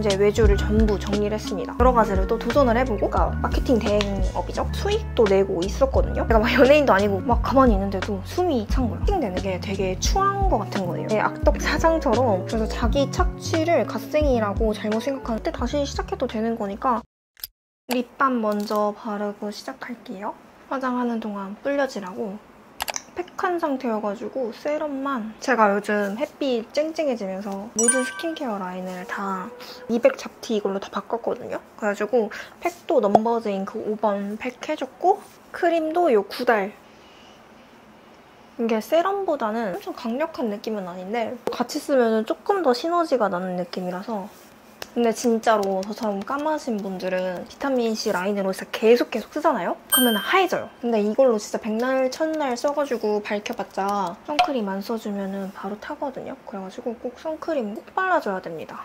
이제 외주를 전부 정리를 했습니다. 여러 가지를 또 도전을 해보고, 그러니까 마케팅 대행업이죠. 수익도 내고 있었거든요. 제가 막 연예인도 아니고 막 가만히 있는데도 숨이 찬 거예요. 마케팅 되는 게 되게 추한 것 같은 거예요. 악덕 사장처럼. 그래서 자기 착취를 갓생이라고 잘못 생각하는데 다시 시작해도 되는 거니까 립밤 먼저 바르고 시작할게요. 화장하는 동안 불려지라고 팩한 상태여가지고 세럼만. 제가 요즘 햇빛 쨍쨍해지면서 모든 스킨케어 라인을 다 200 잡티 이걸로 다 바꿨거든요. 그래가지고 팩도 넘버즈인 그 5번 팩 해줬고, 크림도 요 9달. 이게 세럼보다는 엄청 강력한 느낌은 아닌데 같이 쓰면 조금 더 시너지가 나는 느낌이라서. 근데 진짜로 저처럼 까마신 분들은 비타민C 라인으로 진짜 계속 쓰잖아요? 그러면 하얘져요. 근데 이걸로 진짜 백날 첫날 써가지고 밝혀봤자 선크림 안 써주면 바로 타거든요. 그래가지고 꼭 선크림 꼭 발라줘야 됩니다.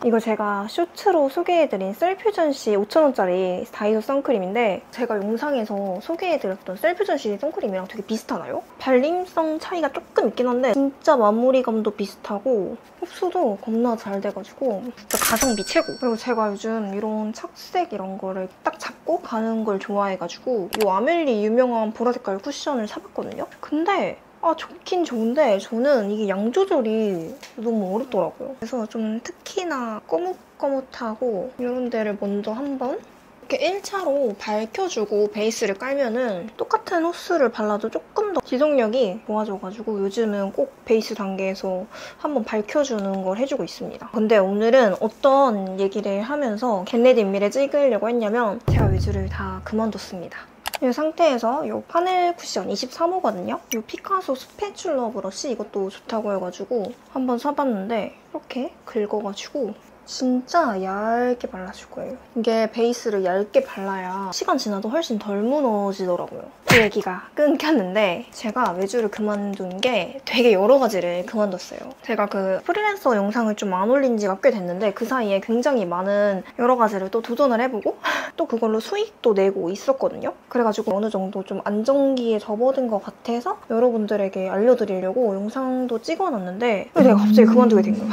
이거 제가 쇼츠로 소개해드린 셀퓨전시 5,000원짜리 다이소 선크림인데, 제가 영상에서 소개해드렸던 셀퓨전시 선크림이랑 되게 비슷하나요? 발림성 차이가 조금 있긴 한데 진짜 마무리감도 비슷하고 흡수도 겁나 잘 돼가지고 진짜 가성비 최고. 그리고 제가 요즘 이런 착색 이런 거를 딱 잡고 가는 걸 좋아해가지고 이 아멜리 유명한 보라 색깔 쿠션을 사봤거든요. 근데 좋긴 좋은데 저는 이게 양 조절이 너무 어렵더라고요. 그래서 좀 특히나 거뭇거뭇하고 이런 데를 먼저 한번 이렇게 1차로 밝혀주고 베이스를 깔면은 똑같은 호스를 발라도 조금 더 지속력이 좋아져가지고 요즘은 꼭 베이스 단계에서 한번 밝혀주는 걸 해주고 있습니다. 근데 오늘은 어떤 얘기를 하면서 겟레디 미래 찍으려고 했냐면 제가 외주를 다 그만뒀습니다. 이 상태에서 이 파넬 쿠션 23호거든요. 이 피카소 스패츌러 브러쉬 이것도 좋다고 해가지고 한번 사봤는데 이렇게 긁어가지고 진짜 얇게 발라줄 거예요. 이게 베이스를 얇게 발라야 시간 지나도 훨씬 덜 무너지더라고요. 그 얘기가 끊겼는데 제가 외주를 그만둔 게 되게 여러 가지를 그만뒀어요. 제가 그 프리랜서 영상을 좀 안 올린 지가 꽤 됐는데 그 사이에 굉장히 많은 여러 가지를 또 도전을 해보고 또 그걸로 수익도 내고 있었거든요. 그래가지고 어느 정도 좀 안정기에 접어든 것 같아서 여러분들에게 알려드리려고 영상도 찍어놨는데 내가 갑자기 그만두게 된 거예요.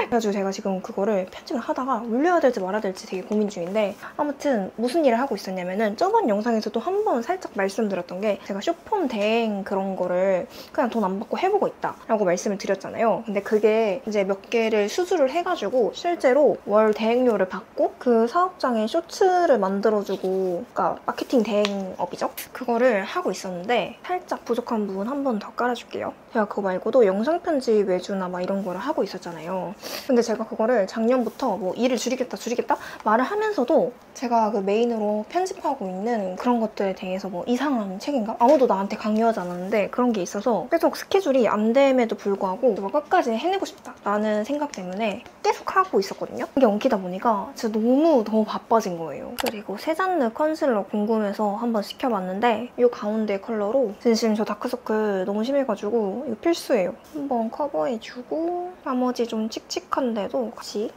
그래가지고 제가 지금 그거를 편집을 하다가 올려야 될지 말아야 될지 되게 고민 중인데, 아무튼 무슨 일을 하고 있었냐면은 저번 영상에서도 한번 살짝 말씀드렸던 게 제가 쇼폼 대행 그런 거를 그냥 돈 안 받고 해보고 있다 라고 말씀을 드렸잖아요. 근데 그게 이제 몇 개를 수주를 해가지고 실제로 월 대행료를 받고 그 사업장에 쇼츠를 만들어주고, 그러니까 마케팅 대행업이죠. 그거를 하고 있었는데 살짝 부족한 부분 한 번 더 깔아줄게요. 제가 그거 말고도 영상 편집 외주나 막 이런 거를 하고 있었잖아요. 근데 제가 그거를 작년부터 뭐 일을 줄이겠다 말을 하면서도 제가 그 메인으로 편집하고 있는 그런 것들에 대해서 뭐 이상한 책임감? 아무도 나한테 강요하지 않았는데 그런 게 있어서 계속 스케줄이 안 됨에도 불구하고 뭐 끝까지 해내고 싶다라는 생각 때문에 계속 하고 있었거든요. 이게 엉키다 보니까 진짜 너무 바빠진 거예요. 그리고 세잔느 컨실러 궁금해서 한번 시켜봤는데 이 가운데 컬러로 진심 저 다크서클 너무 심해가지고 이거 필수예요. 한번 커버해주고 나머지 좀 칙칙한데도 같이.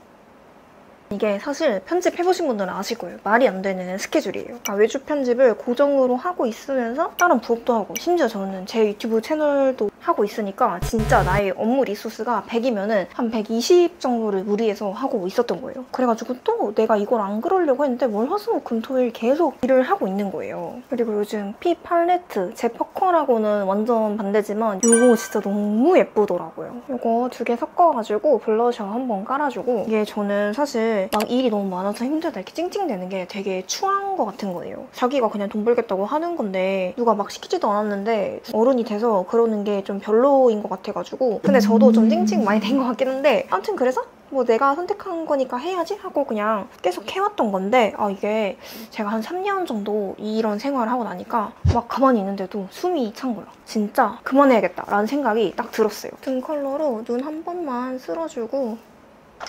이게 사실 편집해보신 분들은 아실 거예요. 말이 안 되는 스케줄이에요. 외주 편집을 고정으로 하고 있으면서 다른 부업도 하고, 심지어 저는 제 유튜브 채널도 하고 있으니까 진짜 나의 업무 리소스가 100이면은 한 120 정도를 무리해서 하고 있었던 거예요. 그래가지고 또 내가 이걸 안 그러려고 했는데 월화수목금토일 계속 일을 하고 있는 거예요. 그리고 요즘 피 팔레트, 제 퍼컬하고는 완전 반대지만 이거 진짜 너무 예쁘더라고요. 이거 2개 섞어가지고 블러셔 한번 깔아주고, 이게 저는 사실 막 일이 너무 많아서 힘들다 이렇게 찡찡대는 게 되게 추한 것 같은 거예요. 자기가 그냥 돈 벌겠다고 하는 건데 누가 막 시키지도 않았는데 어른이 돼서 그러는 게 좀 별로인 것 같아가지고, 근데 저도 좀 찡찡 많이 된 것 같긴 한데 아무튼 그래서 뭐 내가 선택한 거니까 해야지 하고 그냥 계속 해왔던 건데, 이게 제가 한 3년 정도 이런 생활을 하고 나니까 막 가만히 있는데도 숨이 찬 거야. 진짜 그만해야겠다라는 생각이 딱 들었어요. 등 컬러로 눈 한 번만 쓸어주고,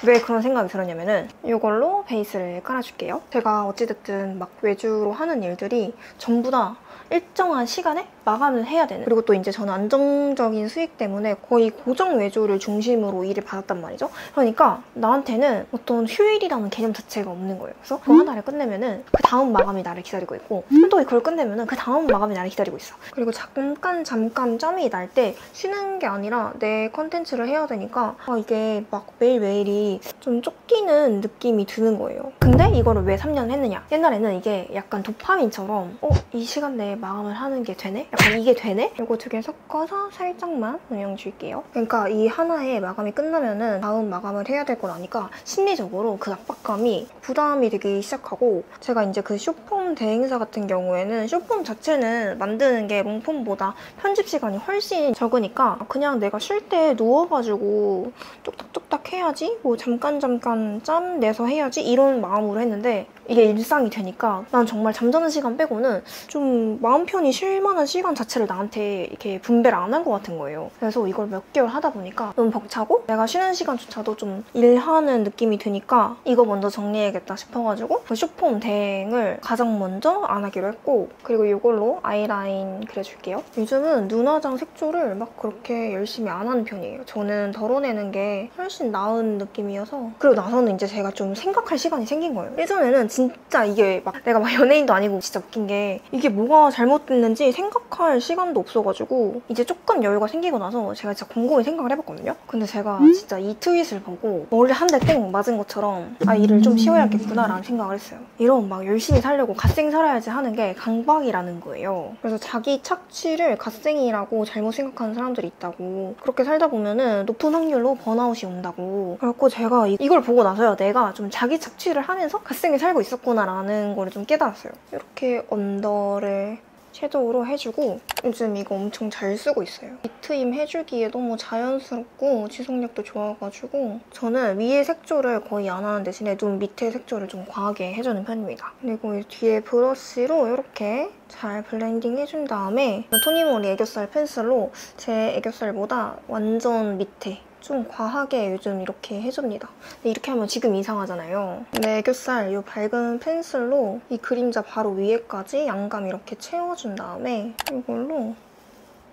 왜 그런 생각이 들었냐면은 이걸로 베이스를 깔아줄게요. 제가 어찌됐든 막 외주로 하는 일들이 전부 다 일정한 시간에 마감을 해야 되는, 그리고 또 이제 저는 안정적인 수익 때문에 거의 고정 외주를 중심으로 일을 받았단 말이죠. 그러니까 나한테는 어떤 휴일이라는 개념 자체가 없는 거예요. 그래서 그 하나를 끝내면은 그 다음 마감이 나를 기다리고 있고, 또 이걸 끝내면은 그 다음 마감이 나를 기다리고 있어. 그리고 잠깐 짬이 날 때 쉬는 게 아니라 내 컨텐츠를 해야 되니까 이게 막 매일매일이 좀 쫓기는 느낌이 드는 거예요. 근데 이거를 왜 3년 했느냐? 옛날에는 이게 약간 도파민처럼 이 시간 내에 마감을 하는 게 되네? 약간 이게 되네? 이거 두 개 섞어서 살짝만 영향 줄게요. 그러니까 이 하나의 마감이 끝나면은 다음 마감을 해야 될 걸 아니까 심리적으로 그 압박감이 부담이 되기 시작하고, 제가 이제 그 숏폼 대행사 같은 경우에는 숏폼 자체는 만드는 게 롱폼보다 편집 시간이 훨씬 적으니까 그냥 내가 쉴 때 누워가지고 뚝딱뚝딱 해야지, 뭐 잠깐 짬 내서 해야지 이런 마음으로 했는데, 이게 일상이 되니까 난 정말 잠자는 시간 빼고는 좀 마음 편히 쉴 만한 시간 자체를 나한테 이렇게 분배를 안 한 것 같은 거예요. 그래서 이걸 몇 개월 하다 보니까 너무 벅차고 내가 쉬는 시간조차도 좀 일하는 느낌이 드니까 이거 먼저 정리해야겠다 싶어가지고 그 숏폼 대행을 가장 먼저 안 하기로 했고, 그리고 이걸로 아이라인 그려줄게요. 요즘은 눈화장 색조를 막 그렇게 열심히 안 하는 편이에요. 저는 덜어내는 게 훨씬 나은 느낌이어서. 그리고 나서는 이제 제가 좀 생각할 시간이 생긴 거예요. 예전에는 진짜 이게 막 내가 막 연예인도 아니고 진짜 웃긴 게 이게 뭐가 잘못됐는지 생각할 시간도 없어가지고 이제 조금 여유가 생기고 나서 제가 진짜 곰곰이 생각을 해봤거든요. 근데 제가 진짜 이 트윗을 보고 머리를 한 대 땡 맞은 것처럼 일을 좀 쉬어야겠구나 라는 생각을 했어요. 이런 막 열심히 살려고 갓생 살아야지 하는 게 강박이라는 거예요. 그래서 자기 착취를 갓생이라고 잘못 생각하는 사람들이 있다고, 그렇게 살다 보면은 높은 확률로 번아웃이 온다고. 그래갖고 제가 이걸 보고 나서야 내가 좀 자기 착취를 하면서 갓생을 살고 있었구나라는 걸 좀 깨달았어요. 이렇게 언더를 섀도우로 해주고, 요즘 이거 엄청 잘 쓰고 있어요. 밑트임 해주기에 너무 자연스럽고 지속력도 좋아가지고 저는 위에 색조를 거의 안 하는 대신에 눈 밑에 색조를 좀 과하게 해주는 편입니다. 그리고 이 뒤에 브러쉬로 이렇게 잘 블렌딩 해준 다음에 토니모리 애교살 펜슬로 제 애교살보다 완전 밑에 좀 과하게 요즘 이렇게 해줍니다. 근데 이렇게 하면 지금 이상하잖아요. 근데 애교살 이 밝은 펜슬로 이 그림자 바로 위에까지 양감 이렇게 채워준 다음에 이걸로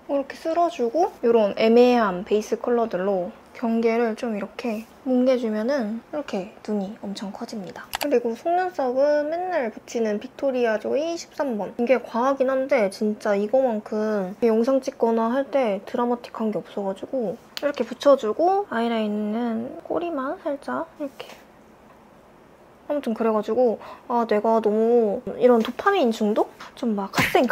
이렇게 쓸어주고 이런 애매한 베이스 컬러들로 경계를 좀 이렇게 뭉개주면은 이렇게 눈이 엄청 커집니다. 그리고 속눈썹은 맨날 붙이는 빅토리아 조이 13번. 이게 과하긴 한데 진짜 이거만큼 영상 찍거나 할 때 드라마틱한 게 없어가지고 이렇게 붙여주고, 아이라인은 꼬리만 살짝 이렇게. 아무튼 그래가지고 내가 너무 이런 도파민 중독? 좀 막 갓생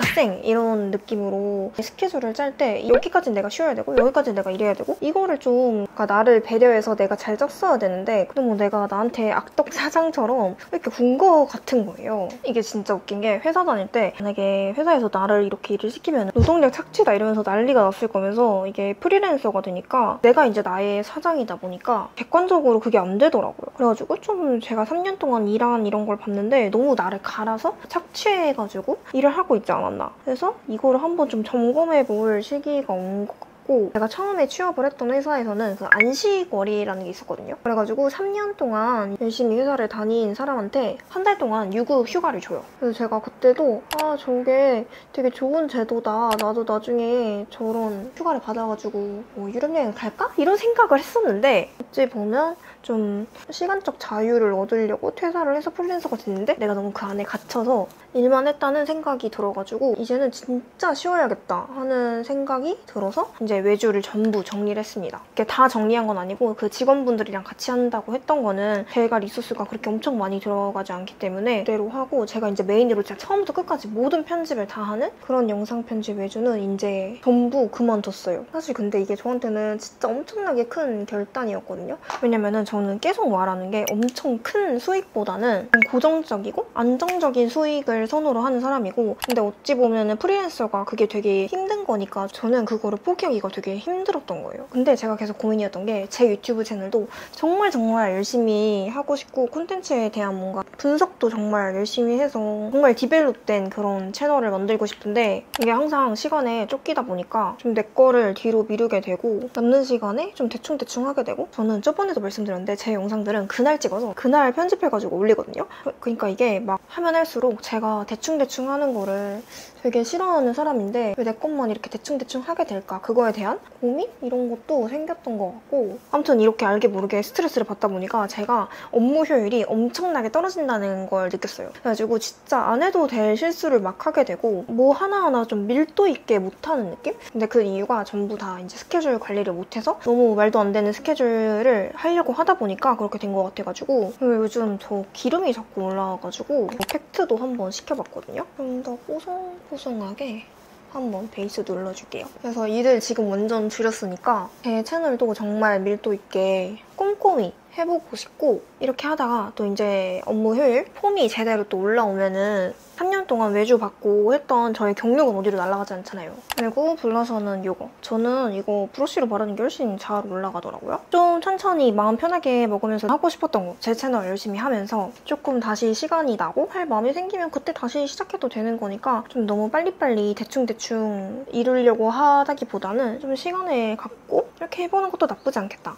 이런 느낌으로 스케줄을 짤 때 여기까지는 내가 쉬어야 되고 여기까지는 내가 일해야 되고, 이거를 좀 나를 배려해서 내가 잘 짰어야 되는데 너무 내가 나한테 악덕 사장처럼 이렇게 군 거 같은 거예요. 이게 진짜 웃긴 게, 회사 다닐 때 만약에 회사에서 나를 이렇게 일을 시키면 노동력 착취다 이러면서 난리가 났을 거면서, 이게 프리랜서가 되니까 내가 이제 나의 사장이다 보니까 객관적으로 그게 안 되더라고요. 그래가지고 좀 제가 3년 동안 일한 이런 걸 봤는데 너무 나를 갈아서 착취해가지고 일을 하고 있지 않았나. 그래서 이거를 한번 좀 점검해볼 시기가 온 것 같고, 제가 처음에 취업을 했던 회사에서는 그 안식월이라는 게 있었거든요. 그래가지고 3년 동안 열심히 회사를 다닌 사람한테 한 달 동안 유급 휴가를 줘요. 그래서 제가 그때도 저게 되게 좋은 제도다, 나도 나중에 저런 휴가를 받아가지고 뭐 유럽 여행 갈까? 이런 생각을 했었는데, 어찌 보면 좀 시간적 자유를 얻으려고 퇴사를 해서 프리랜서가 됐는데 내가 너무 그 안에 갇혀서 일만 했다는 생각이 들어가지고 이제는 진짜 쉬어야겠다 하는 생각이 들어서 이제 외주를 전부 정리를 했습니다. 이게 다 정리한 건 아니고 그 직원분들이랑 같이 한다고 했던 거는 제가 리소스가 그렇게 엄청 많이 들어가지 않기 때문에 그대로 하고, 제가 이제 메인으로 제가 처음부터 끝까지 모든 편집을 다 하는 그런 영상 편집 외주는 이제 전부 그만뒀어요. 사실 근데 이게 저한테는 진짜 엄청나게 큰 결단이었거든요. 왜냐면은 저는 계속 말하는 게 엄청 큰 수익보다는 고정적이고 안정적인 수익을 선호로 하는 사람이고, 근데 어찌 보면은 프리랜서가 그게 되게 힘든 거니까 저는 그거를 포기하기가 되게 힘들었던 거예요. 근데 제가 계속 고민이었던 게, 제 유튜브 채널도 정말 열심히 하고 싶고 콘텐츠에 대한 뭔가 분석도 정말 열심히 해서 정말 디벨롭된 그런 채널을 만들고 싶은데, 이게 항상 시간에 쫓기다 보니까 좀 내 거를 뒤로 미루게 되고 남는 시간에 좀 대충 하게 되고, 저는 저번에도 말씀드렸는데 제 영상들은 그날 찍어서 그날 편집해가지고 올리거든요. 그러니까 이게 막 하면 할수록 제가 대충 하는 거를 되게 싫어하는 사람인데 왜 내 것만 이렇게 대충대충 하게 될까? 그거에 대한 고민? 이런 것도 생겼던 것 같고 아무튼 이렇게 알게 모르게 스트레스를 받다 보니까 제가 업무 효율이 엄청나게 떨어진다는 걸 느꼈어요. 그래가지고 진짜 안 해도 될 실수를 막 하게 되고 뭐 하나하나 좀 밀도 있게 못하는 느낌? 근데 그 이유가 전부 다 이제 스케줄 관리를 못해서 너무 말도 안 되는 스케줄을 하려고 하다 보니까 그렇게 된 것 같아가지고 요즘 저 기름이 자꾸 올라와가지고 팩트도 한번 시켜봤거든요. 좀 더 뽀송뽀송하게 한번 베이스 눌러줄게요. 그래서 일을 지금 완전 줄였으니까 제 채널도 정말 밀도 있게 꼼꼼히 해보고 싶고 이렇게 하다가 또 이제 업무 효율, 폼이 제대로 또 올라오면은 3년 동안 외주 받고 했던 저의 경력은 어디로 날아가지 않잖아요. 그리고 블러셔는 이거. 저는 이거 브러쉬로 바르는 게 훨씬 잘 올라가더라고요. 좀 천천히 마음 편하게 먹으면서 하고 싶었던 거. 제 채널 열심히 하면서 조금 다시 시간이 나고 할 마음이 생기면 그때 다시 시작해도 되는 거니까 좀 너무 빨리빨리 대충대충 이루려고 하다기보다는 좀 시간을 갖고 이렇게 해보는 것도 나쁘지 않겠다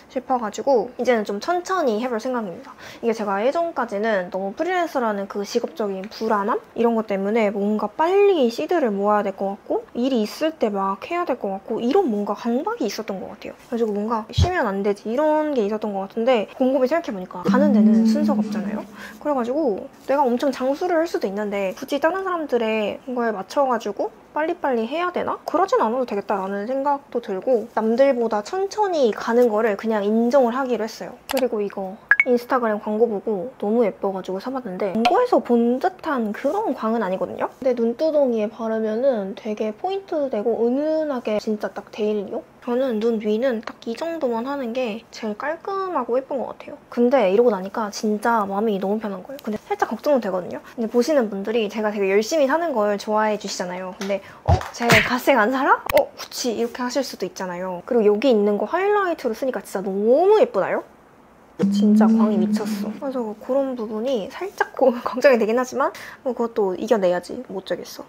싶어가지고 이제는 좀 천천히 해볼 생각입니다. 이게 제가 예전까지는 너무 프리랜서라는 그 직업적인 불안함? 이런 것 때문에 뭔가 빨리 시드를 모아야 될 것 같고 일이 있을 때 막 해야 될 것 같고 이런 뭔가 강박이 있었던 것 같아요. 그래가지고 뭔가 쉬면 안 되지 이런 게 있었던 것 같은데 곰곰이 생각해보니까 가는 데는 순서가 없잖아요. 그래가지고 내가 엄청 장수를 할 수도 있는데 굳이 다른 사람들의 거에 맞춰가지고 빨리빨리 해야 되나? 그러진 않아도 되겠다라는 생각도 들고 남들보다 천천히 가는 거를 그냥 인정을 하기로 했어요. 그리고 이거 인스타그램 광고 보고 너무 예뻐가지고 사봤는데 광고에서 본 듯한 그런 광은 아니거든요? 근데 눈두덩이에 바르면은 되게 포인트 되고 은은하게 진짜 딱 데일리용? 저는 눈 위는 딱 이 정도만 하는 게 제일 깔끔하고 예쁜 것 같아요. 근데 이러고 나니까 진짜 마음이 너무 편한 거예요. 근데 살짝 걱정은 되거든요. 근데 보시는 분들이 제가 되게 열심히 사는 걸 좋아해 주시잖아요. 근데 쟤 갓생 안 살아? 그치 이렇게 하실 수도 있잖아요. 그리고 여기 있는 거 하이라이트로 쓰니까 진짜 너무 예쁘나요? 진짜 광이 미쳤어. 그래서 그런 부분이 살짝 걱정이 되긴 하지만 그것도 이겨내야지 못 저겠어.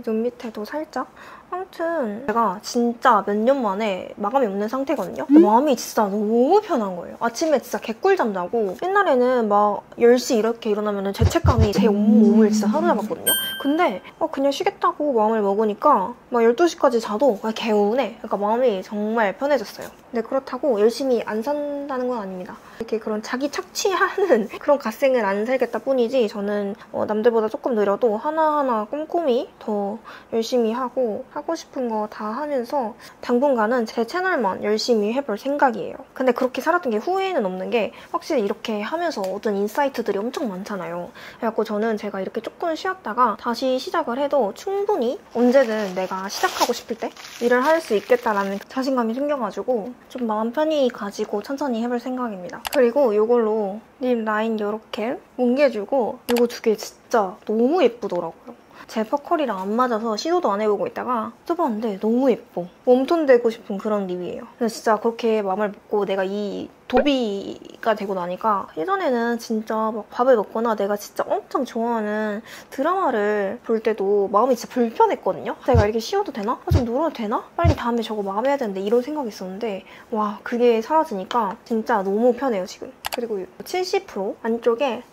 눈 밑에도 살짝. 아무튼 제가 진짜 몇 년 만에 마감이 없는 상태거든요. 마음이 진짜 너무 편한 거예요. 아침에 진짜 개꿀잠 자고 옛날에는 막 10시 이렇게 일어나면 죄책감이 제 온몸을 진짜 사로잡았거든요. 근데 그냥 쉬겠다고 마음을 먹으니까 막 12시까지 자도 그냥 개운해. 그러니까 마음이 정말 편해졌어요. 근데 그렇다고 열심히 안 산다는 건 아닙니다. 이렇게 그런 자기 착취하는 그런 갓생을 안 살겠다 뿐이지 저는 남들보다 조금 느려도 하나하나 꼼꼼히 더 열심히 하고 싶은 거 다 하면서 당분간은 제 채널만 열심히 해볼 생각이에요. 근데 그렇게 살았던 게 후회는 없는 게 확실히 이렇게 하면서 얻은 인사이트들이 엄청 많잖아요. 그래갖고 저는 제가 이렇게 조금 쉬었다가 다시 시작을 해도 충분히 언제든 내가 시작하고 싶을 때 일을 할 수 있겠다라는 자신감이 생겨가지고 좀 마음 편히 가지고 천천히 해볼 생각입니다. 그리고 이걸로 립 라인 이렇게 뭉개주고 이거 두 개 진짜 너무 예쁘더라고요. 제 퍼컬이랑 안 맞아서 시도도 안 해보고 있다가 써봤는데 너무 예뻐. 웜톤 되고 싶은 그런 립이에요. 근데 진짜 그렇게 마음을 먹고 내가 이 도비가 되고 나니까 예전에는 진짜 막 밥을 먹거나 내가 진짜 엄청 좋아하는 드라마를 볼 때도 마음이 진짜 불편했거든요. 내가 이렇게 쉬어도 되나? 좀 놀아도 되나? 빨리 다음에 저거 마감해야 되는데 이런 생각이 있었는데 와 그게 사라지니까 진짜 너무 편해요 지금. 그리고 70% 안쪽에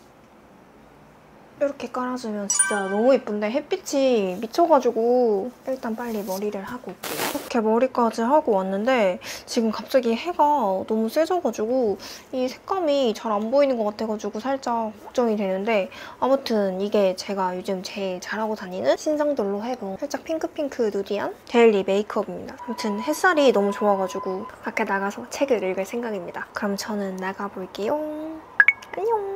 이렇게 깔아주면 진짜 너무 예쁜데 햇빛이 미쳐가지고 일단 빨리 머리를 하고 올게요. 이렇게 머리까지 하고 왔는데 지금 갑자기 해가 너무 세져가지고 이 색감이 잘 안 보이는 것 같아가지고 살짝 걱정이 되는데 아무튼 이게 제가 요즘 제일 잘하고 다니는 신상들로 해본 살짝 핑크핑크 누디한 데일리 메이크업입니다. 아무튼 햇살이 너무 좋아가지고 밖에 나가서 책을 읽을 생각입니다. 그럼 저는 나가볼게요. 안녕!